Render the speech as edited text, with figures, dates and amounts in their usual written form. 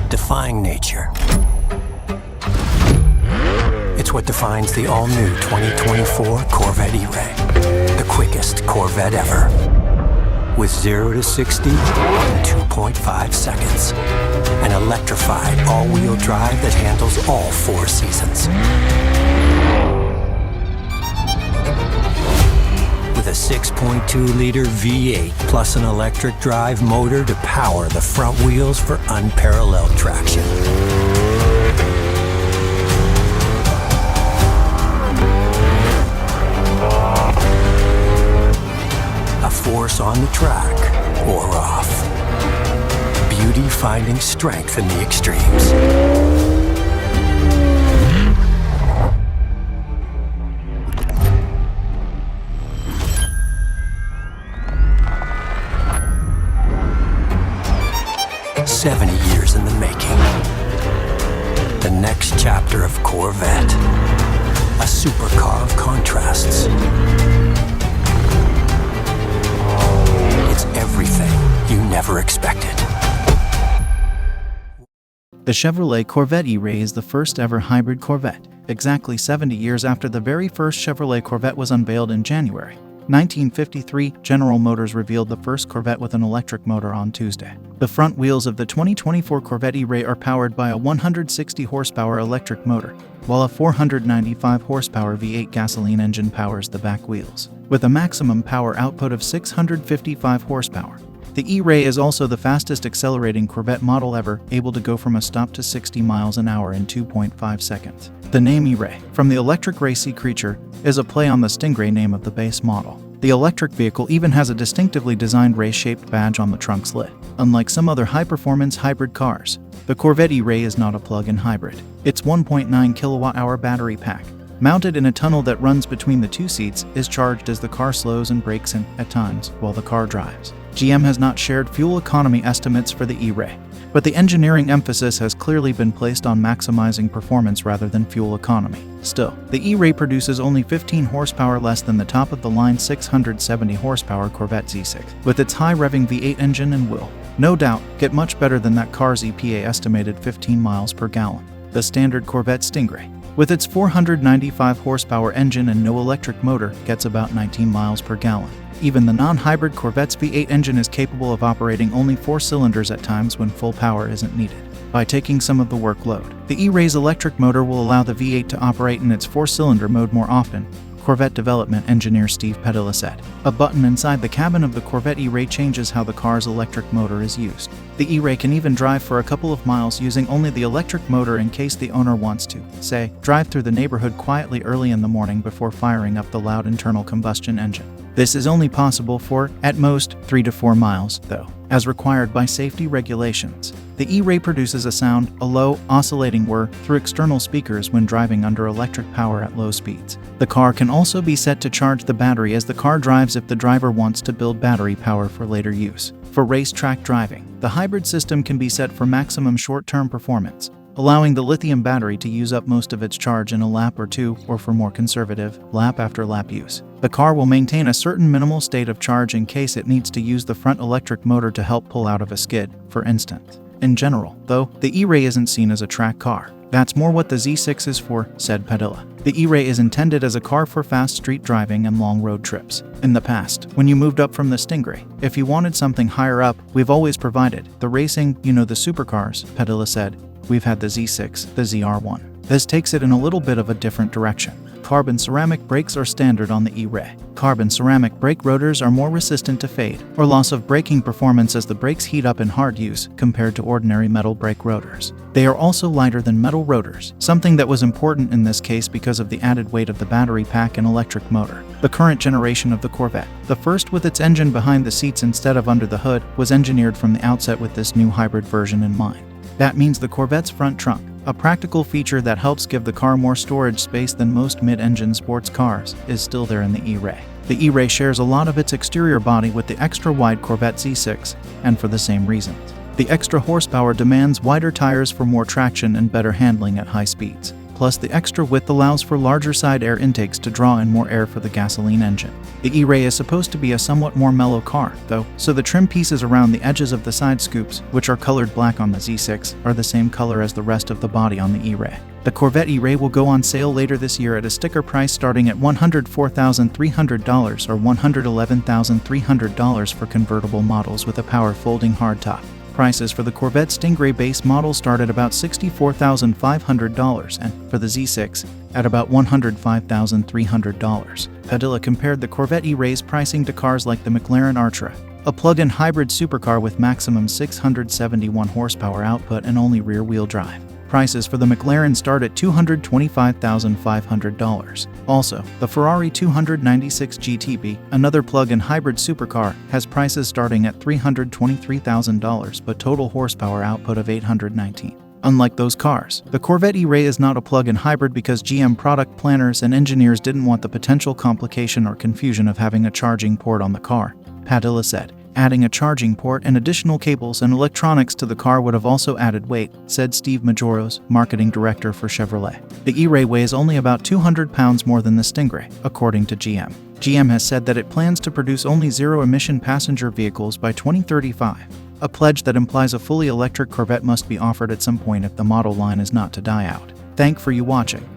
defying nature. It's what defines the all-new 2024 Corvette E-Ray, the quickest Corvette ever. With 0 to 60 in 2.5 seconds. An electrified all-wheel drive that handles all 4 seasons. With a 6.2-liter V8 plus an electric drive motor to power the front wheels for unparalleled traction. A force on the track or off. Beauty finding strength in the extremes. "70 years in the making. The next chapter of Corvette. A supercar of contrasts. It's everything you never expected." The Chevrolet Corvette E-Ray is the first ever hybrid Corvette, exactly 70 years after the very first Chevrolet Corvette was unveiled in January 1953. General Motors revealed the first Corvette with an electric motor on Tuesday. The front wheels of the 2024 Corvette E-Ray are powered by a 160 horsepower electric motor, while a 495 horsepower V8 gasoline engine powers the back wheels, with a maximum power output of 655 horsepower. The E-Ray is also the fastest accelerating Corvette model ever, able to go from a stop to 60 miles an hour in 2.5 seconds. The name E-Ray, from the electric racy creature, is a play on the Stingray name of the base model. The electric vehicle even has a distinctively designed ray-shaped badge on the trunk's lid. Unlike some other high-performance hybrid cars, the Corvette E-Ray is not a plug-in hybrid. Its 1.9 kilowatt-hour battery pack, mounted in a tunnel that runs between the two seats, is charged as the car slows and brakes in, at times, while the car drives. GM has not shared fuel economy estimates for the E-Ray, but the engineering emphasis has clearly been placed on maximizing performance rather than fuel economy. Still, the E-Ray produces only 15 horsepower less than the top-of-the-line 670 horsepower Corvette Z6, with its high-revving V8 engine and will, no doubt, get much better than that car's EPA estimated 15 miles per gallon. The standard Corvette Stingray, with its 495 horsepower engine and no electric motor, gets about 19 miles per gallon. Even the non-hybrid Corvette's V8 engine is capable of operating only 4 cylinders at times when full power isn't needed. By taking some of the workload, the E-Ray's electric motor will allow the V8 to operate in its 4-cylinder mode more often, Corvette development engineer Steve Padilla said. A button inside the cabin of the Corvette E-Ray changes how the car's electric motor is used. The E-Ray can even drive for a couple of miles using only the electric motor in case the owner wants to, say, drive through the neighborhood quietly early in the morning before firing up the loud internal combustion engine. This is only possible for, at most, 3 to 4 miles, though, as required by safety regulations. The E-Ray produces a sound, a low, oscillating whir, through external speakers when driving under electric power at low speeds. The car can also be set to charge the battery as the car drives if the driver wants to build battery power for later use. For racetrack driving, the hybrid system can be set for maximum short-term performance, allowing the lithium battery to use up most of its charge in a lap or two, or for more conservative, lap-after-lap use. The car will maintain a certain minimal state of charge in case it needs to use the front electric motor to help pull out of a skid, for instance. In general, though, the E-Ray isn't seen as a track car. That's more what the Z6 is for, said Padilla. The E-Ray is intended as a car for fast street driving and long road trips. In the past, when you moved up from the Stingray, if you wanted something higher up, we've always provided the racing, the supercars, Padilla said. We've had the Z6, the ZR1. This takes it in a little bit of a different direction. Carbon ceramic brakes are standard on the E-Ray. Carbon ceramic brake rotors are more resistant to fade or loss of braking performance as the brakes heat up in hard use compared to ordinary metal brake rotors. They are also lighter than metal rotors, something that was important in this case because of the added weight of the battery pack and electric motor. The current generation of the Corvette, the first with its engine behind the seats instead of under the hood, was engineered from the outset with this new hybrid version in mind. That means the Corvette's front trunk, a practical feature that helps give the car more storage space than most mid-engine sports cars, is still there in the E-Ray. The E-Ray shares a lot of its exterior body with the extra-wide Corvette Z6, and for the same reasons. The extra horsepower demands wider tires for more traction and better handling at high speeds. Plus, the extra width allows for larger side air intakes to draw in more air for the gasoline engine. The E-Ray is supposed to be a somewhat more mellow car, though, so the trim pieces around the edges of the side scoops, which are colored black on the Z6, are the same color as the rest of the body on the E-Ray. The Corvette E-Ray will go on sale later this year at a sticker price starting at $104,300 or $111,300 for convertible models with a power folding hardtop. Prices for the Corvette Stingray base model start at about $64,500 and, for the Z6, at about $105,300. Padilla compared the Corvette E-Ray's pricing to cars like the McLaren Artura, a plug-in hybrid supercar with maximum 671 horsepower output and only rear-wheel drive. Prices for the McLaren start at $225,500. Also, the Ferrari 296 GTB, another plug-in hybrid supercar, has prices starting at $323,000 but total horsepower output of 819. Unlike those cars, the Corvette E-Ray is not a plug-in hybrid because GM product planners and engineers didn't want the potential complication or confusion of having a charging port on the car, Padilla said. Adding a charging port and additional cables and electronics to the car would have also added weight, said Steve Majoros, marketing director for Chevrolet. The E-Ray weighs only about 200 pounds more than the Stingray, according to GM. GM has said that it plans to produce only zero-emission passenger vehicles by 2035, a pledge that implies a fully electric Corvette must be offered at some point if the model line is not to die out. Thank for you watching.